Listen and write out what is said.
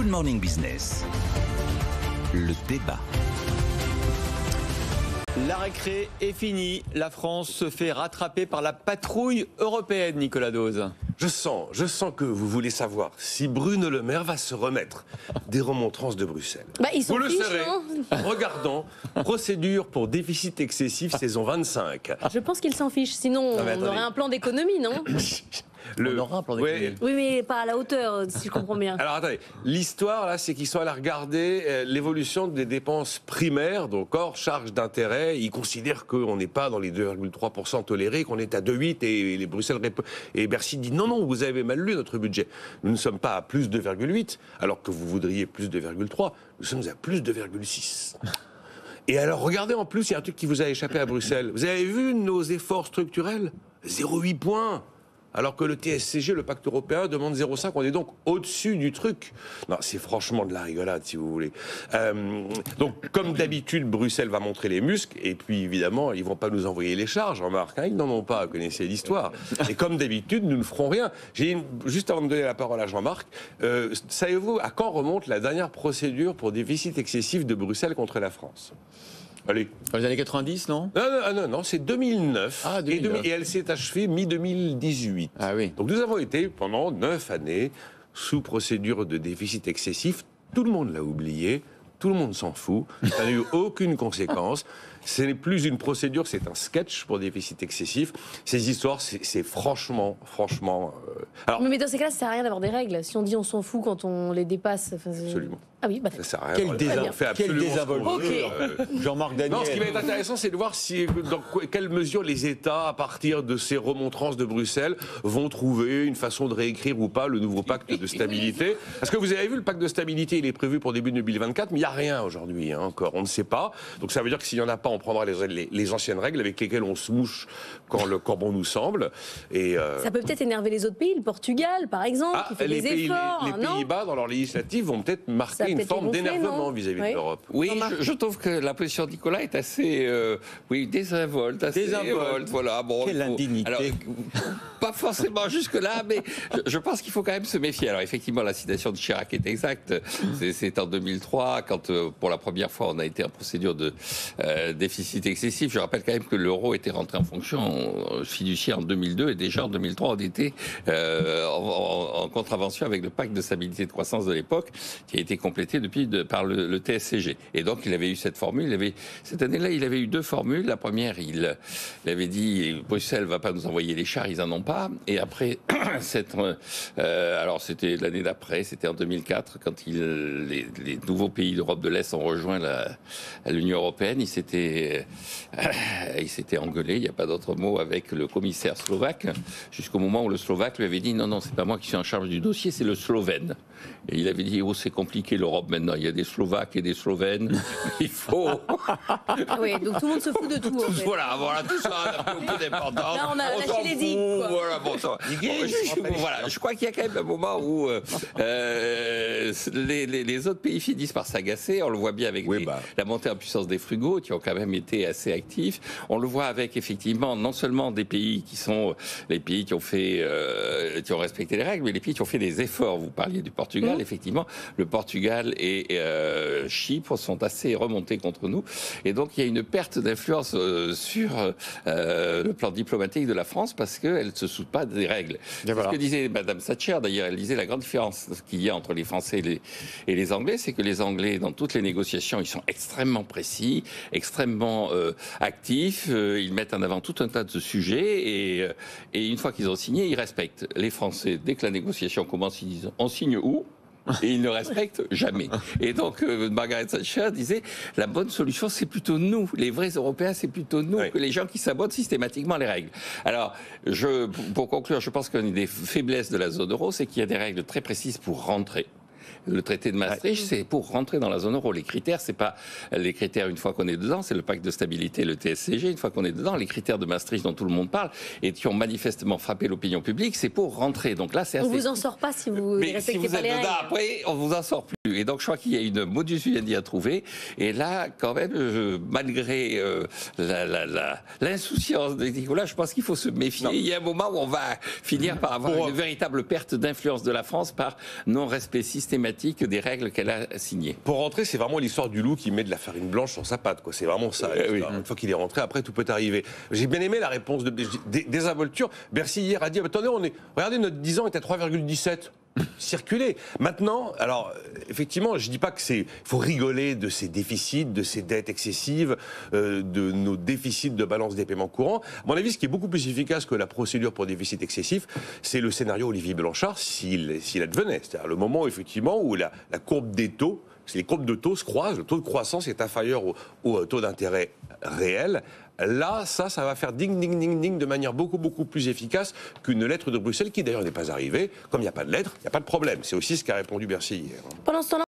Good Morning Business. Le débat. La récré est finie. La France se fait rattraper par la patrouille européenne, Nicolas Dose. Je sens que vous voulez savoir si Bruno Le Maire va se remettre des remontrances de Bruxelles. Ils vous le saurez en regardant Procédure pour déficit excessif saison 25. Je pense qu'il s'en fiche, sinon on aurait un plan d'économie, non? On aura un plan d'économie. Oui, mais pas à la hauteur, si je comprends bien. Alors attendez, l'histoire là, c'est qu'ils sont allés regarder l'évolution des dépenses primaires, donc hors charge d'intérêt. Ils considèrent qu'on n'est pas dans les 2,3% tolérés, qu'on est à 2,8 et les Bruxelles et Bercy disent non, vous avez mal lu notre budget. Nous ne sommes pas à plus 2,8, alors que vous voudriez plus 2,3. Nous sommes à plus 2,6. Et alors, regardez en plus, il y a un truc qui vous a échappé à Bruxelles. Vous avez vu nos efforts structurels ? 0,8 points. Alors que le TSCG, le pacte européen, demande 0,5. On est donc au-dessus du truc. Non, c'est franchement de la rigolade, si vous voulez. Donc, comme d'habitude, Bruxelles va montrer les muscles. Et puis, évidemment, ils ne vont pas nous envoyer les charges, Jean-Marc. Ils n'en ont pas, vous connaissez l'histoire. Et comme d'habitude, nous ne ferons rien. Juste avant de donner la parole à Jean-Marc, savez-vous à quand remonte la dernière procédure pour déficit excessif de Bruxelles contre la France ? Allez. Dans les années 90, non ? Non, c'est 2009. Ah, 2009. Et elle s'est achevée mi-2018. Ah oui. Donc nous avons été pendant 9 années sous procédure de déficit excessif. Tout le monde l'a oublié. Tout le monde s'en fout. Ça n'a eu aucune conséquence. Ce n'est plus une procédure, c'est un sketch pour déficit excessif. Ces histoires, c'est franchement... Alors... Mais dans ces cas-là, ça sert à rien d'avoir des règles. Si on dit on s'en fout quand on les dépasse... Absolument. Ah oui, ça sert à rien. Quel désinvolture. Jean-Marc Daniel. Non, ce qui va être intéressant, c'est de voir dans quelle mesure les États, à partir de ces remontrances de Bruxelles, vont trouver une façon de réécrire ou pas le nouveau pacte de stabilité. Parce que vous avez vu, le pacte de stabilité, il est prévu pour début 2024, mais il n'y a rien aujourd'hui encore. On ne sait pas. Donc ça veut dire que s'il n'y en a pas, on prendra les anciennes règles avec lesquelles on se mouche quand bon nous semble. Et ça peut peut-être énerver les autres pays, le Portugal par exemple, qui fait des efforts. Les Pays-Bas, dans leur législative, vont peut-être marquer une forme d'énervement vis-à-vis de l'Europe. Oui, je trouve que la position de Nicolas est assez désinvolte. Voilà, bon, quelle indignité. Alors, pas forcément jusque-là, mais je pense qu'il faut quand même se méfier. Alors effectivement, la citation de Chirac est exacte. C'est en 2003, quand pour la première fois on a été en procédure de déficit excessif. Je rappelle quand même que l'euro était rentré en fonction fiduciaire en 2002 et déjà en 2003 on était en contravention avec le pacte de stabilité et de croissance de l'époque qui a été complété depuis par le TSCG. Et donc il avait eu cette formule. Cette année-là, il avait eu deux formules. La première, il avait dit Bruxelles va pas nous envoyer les chars, ils en ont pas. Et après, alors c'était l'année d'après, c'était en 2004, quand les nouveaux pays d'Europe de l'Est ont rejoint l'Union européenne, il s'était engueulé, il n'y a pas d'autre mot, avec le commissaire slovaque, jusqu'au moment où le Slovaque lui avait dit non, c'est pas moi qui suis en charge du dossier, c'est le Slovène. Et il avait dit c'est compliqué l'Europe maintenant, il y a des Slovaques et des Slovènes, il faut... Ah oui, donc tout le monde se fout de tout. En fait. Voilà, tout ça, on a peu d'importance. Là, on a lâché les digues. Voilà, je crois qu'il y a quand même un moment où les autres pays finissent par s'agacer. On le voit bien avec la montée en puissance des frugaux, qui ont quand même été assez actifs. On le voit avec, effectivement, non seulement des pays qui sont les pays qui ont respecté les règles, mais les pays qui ont fait des efforts. Vous parliez du Portugal, effectivement. Le Portugal et Chypre sont assez remontés contre nous. Et donc, il y a une perte d'influence sur le plan diplomatique de la France parce qu'elle ne se soucie pas des règles. C'est ce que disait Madame Thatcher, d'ailleurs. Elle disait la grande différence qu'il y a entre les Français et les Anglais, c'est que les Anglais, dans toutes les négociations, ils sont extrêmement précis, extrêmement actifs. Ils mettent en avant tout un tas de sujets et une fois qu'ils ont signé, ils respectent. Les Français, dès que la négociation commence, ils disent « on signe où ?» Et ils ne respectent jamais. Et donc, Margaret Thatcher disait, la bonne solution, c'est plutôt nous. Les vrais Européens, c'est plutôt nous que les gens qui sabotent systématiquement les règles. Alors, pour conclure, je pense qu'une des faiblesses de la zone euro, c'est qu'il y a des règles très précises pour rentrer. Le traité de Maastricht, c'est pour rentrer dans la zone euro. Les critères, c'est pas les critères une fois qu'on est dedans, c'est le pacte de stabilité, le TSCG, une fois qu'on est dedans. Les critères de Maastricht dont tout le monde parle et qui ont manifestement frappé l'opinion publique, c'est pour rentrer. Donc là, c'est assez... On vous en sort pas si vous ne respectez pas les règles. Après, on vous en sort plus. Et donc, je crois qu'il y a une modus vivendi à trouver. Et là, quand même, malgré l'insouciance de Nicolas, je pense qu'il faut se méfier. Il y a un moment où on va finir par avoir une véritable perte d'influence de la France par non-respect systématique systématique des règles qu'elle a signées. Pour rentrer, c'est vraiment l'histoire du loup qui met de la farine blanche sur sa patte, quoi. C'est vraiment ça. Oui. Une fois qu'il est rentré, après tout peut arriver. J'ai bien aimé la réponse de désinvolture. Bercy hier a dit attendez, regardez, notre 10 ans est à 3,17. Circuler. Maintenant, alors effectivement, je dis pas que faut rigoler de ces déficits, de ces dettes excessives, de nos déficits de balance des paiements courants. À mon avis, ce qui est beaucoup plus efficace que la procédure pour déficit excessif, c'est le scénario Olivier Blanchard s'il advenait. C'est-à-dire le moment effectivement où la courbe des taux, les courbes de taux se croisent, le taux de croissance est inférieur au taux d'intérêt réel. Là, ça va faire ding, ding, ding, ding de manière beaucoup, beaucoup plus efficace qu'une lettre de Bruxelles qui d'ailleurs n'est pas arrivée. Comme il n'y a pas de lettre, il n'y a pas de problème. C'est aussi ce qu'a répondu Bercy hier. Pendant ce temps-là,